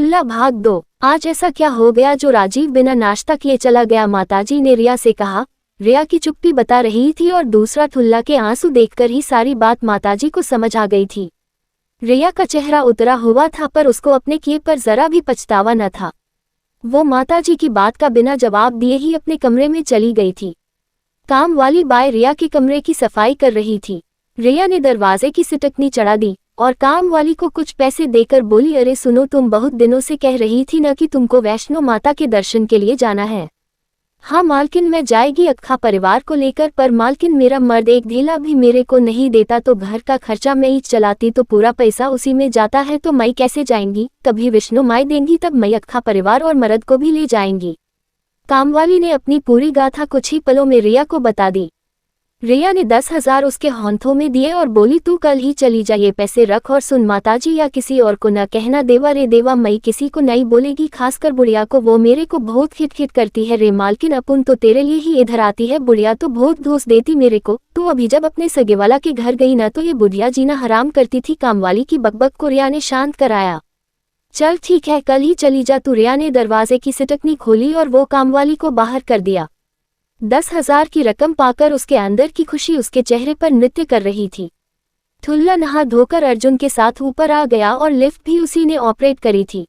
ठुल्ला भाग दो, आज ऐसा क्या हो गया जो राजीव बिना नाश्ता किए चला गया। माताजी ने रिया से कहा। रिया की चुप्पी बता रही थी और दूसरा ठुल्ला के आंसू देखकर ही सारी बात माताजी को समझ आ गई थी। रिया का चेहरा उतरा हुआ था पर उसको अपने किए पर जरा भी पछतावा न था। वो माताजी की बात का बिना जवाब दिए ही अपने कमरे में चली गई थी। काम वाली बाई रिया के कमरे की सफाई कर रही थी। रिया ने दरवाजे की सिटकनी चढ़ा दी और काम वाली को कुछ पैसे देकर बोली, अरे सुनो, तुम बहुत दिनों से कह रही थी न कि तुमको वैष्णो माता के दर्शन के लिए जाना है। हाँ मालकिन, मैं जाएगी अक्खा परिवार को लेकर, पर मालकिन मेरा मर्द एक ढीला भी मेरे को नहीं देता, तो घर का खर्चा मैं ही चलाती, तो पूरा पैसा उसी में जाता है, तो मैं कैसे जाएंगी। तभी विष्णु माई देंगी, तब मैं अक्खा परिवार और मर्द को भी ले जाएंगी। कामवाली ने अपनी पूरी गाथा कुछ ही पलों में रिया को बता दी। रिया ने 10,000 उसके हाथों में दिए और बोली, तू कल ही चली जा, ये पैसे रख और सुन, माताजी या किसी और को न कहना। देवा रे देवा, मैं किसी को नहीं बोलेगी, खासकर बुढ़िया को, वो मेरे को बहुत खिट करती है रे मालकिन। अपुन तो तेरे लिए ही इधर आती है, बुढ़िया तो बहुत दोष देती मेरे को। तू अभी जब अपने सगेवाला के घर गई ना, तो ये बुढ़िया जीना हराम करती थी। कामवाली की बकबक को रिया ने शांत कराया। चल ठीक है, कल ही चली जा तू। रिया ने दरवाजे की सिटकनी खोली और वो कामवाली को बाहर कर दिया। 10,000 की रकम पाकर उसके अंदर की खुशी उसके चेहरे पर नृत्य कर रही थी। ठुल्ला नहा धोकर अर्जुन के साथ ऊपर आ गया और लिफ्ट भी उसी ने ऑपरेट करी थी।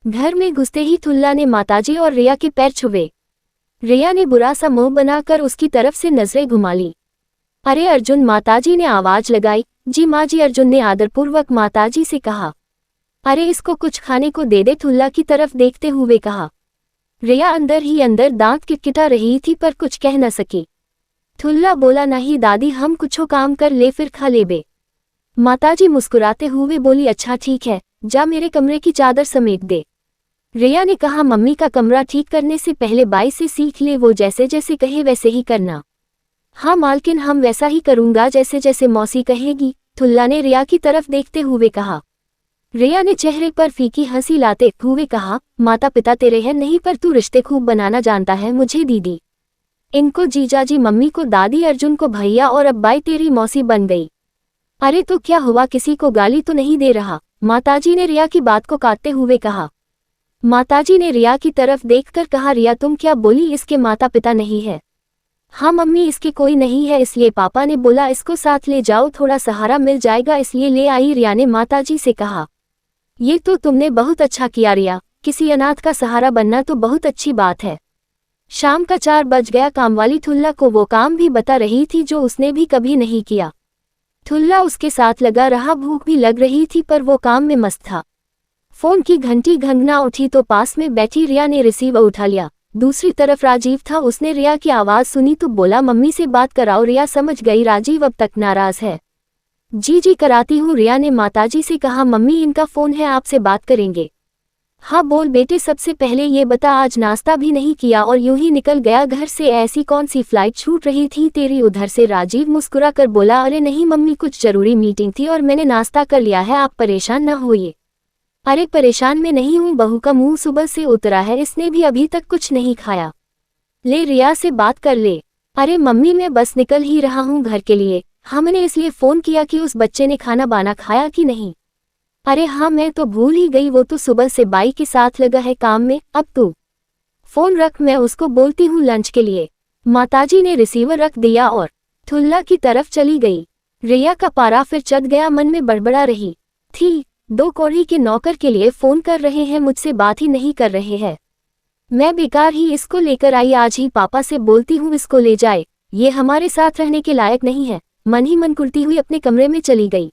घर में घुसते ही ठुल्ला ने माताजी और रिया के पैर छुए। रिया ने बुरा सा मुंह बनाकर उसकी तरफ से नजरें घुमा ली। अरे अर्जुन, माताजी ने आवाज लगाई। जी माँ जी, अर्जुन ने आदरपूर्वक माताजी से कहा। अरे इसको कुछ खाने को दे दे, ठुल्ला की तरफ देखते हुए कहा। रिया अंदर ही अंदर दांत किटकिटा रही थी पर कुछ कह न सकी। ठुल्ला बोला, नहीं दादी, हम कुछो काम कर ले फिर खा ले बे। माताजी मुस्कुराते हुए बोली, अच्छा ठीक है, जा मेरे कमरे की चादर समेट दे। रिया ने कहा, मम्मी का कमरा ठीक करने से पहले बाई से सीख ले, वो जैसे जैसे कहे वैसे ही करना। हाँ मालकिन, हम वैसा ही करूंगा जैसे जैसे मौसी कहेगी, ठुल्ला ने रिया की तरफ देखते हुए कहा। रिया ने चेहरे पर फीकी हंसी लाते हुए कहा, माता पिता तेरे हैं नहीं, पर तू रिश्ते खूब बनाना जानता है। मुझे दीदी, इनको जीजाजी, मम्मी को दादी, अर्जुन को भैया और अब बाई तेरी मौसी बन गई। अरे तो क्या हुआ, किसी को गाली तो नहीं दे रहा। माताजी ने रिया की बात को काटते हुए कहा। माताजी ने रिया की तरफ देखकर कहा, रिया तुम क्या बोली, इसके माता पिता नहीं है। हाँ मम्मी, इसके कोई नहीं है, इसलिए पापा ने बोला इसको साथ ले जाओ, थोड़ा सहारा मिल जाएगा, इसलिए ले आई। रिया ने माताजी से कहा। ये तो तुमने बहुत अच्छा किया रिया, किसी अनाथ का सहारा बनना तो बहुत अच्छी बात है। शाम का 4 बज गया। कामवाली ठुल्ला को वो काम भी बता रही थी जो उसने भी कभी नहीं किया। ठुल्ला उसके साथ लगा रहा, भूख भी लग रही थी पर वो काम में मस्त था। फोन की घंटी घंघना उठी तो पास में बैठी रिया ने रिसीवर उठा लिया। दूसरी तरफ राजीव था। उसने रिया की आवाज सुनी तो बोला, मम्मी से बात कराओ। रिया समझ गई राजीव अब तक नाराज है। जी जी कराती हूँ, रिया ने माताजी से कहा। मम्मी इनका फोन है, आपसे बात करेंगे। हाँ बोल बेटे, सबसे पहले ये बता, आज नाश्ता भी नहीं किया और यूं ही निकल गया घर से, ऐसी कौन सी फ्लाइट छूट रही थी तेरी उधर से। राजीव मुस्कुरा कर बोला, अरे नहीं मम्मी, कुछ जरूरी मीटिंग थी और मैंने नाश्ता कर लिया है, आप परेशान न होइए। अरे परेशान में नहीं हूँ, बहू का मुंह सुबह से उतरा है, इसने भी अभी तक कुछ नहीं खाया। ले रिया से बात कर ले। अरे मम्मी, मैं बस निकल ही रहा हूँ घर के लिए। हमने इसलिए फोन किया कि उस बच्चे ने खाना बाना खाया कि नहीं। अरे हाँ, मैं तो भूल ही गई, वो तो सुबह से बाई के साथ लगा है काम में। अब तू फोन रख, मैं उसको बोलती हूँ लंच के लिए। माताजी ने रिसीवर रख दिया और ठुल्ला की तरफ चली गई। रिया का पारा फिर चढ़ गया, मन में बड़बड़ा रही थी, 2 कौड़ी के नौकर के लिए फोन कर रहे हैं, मुझसे बात ही नहीं कर रहे हैं। मैं बेकार ही इसको लेकर आई, आज ही पापा से बोलती हूँ इसको ले जाए, ये हमारे साथ रहने के लायक नहीं है। मन ही मन कुर्ती हुई अपने कमरे में चली गई।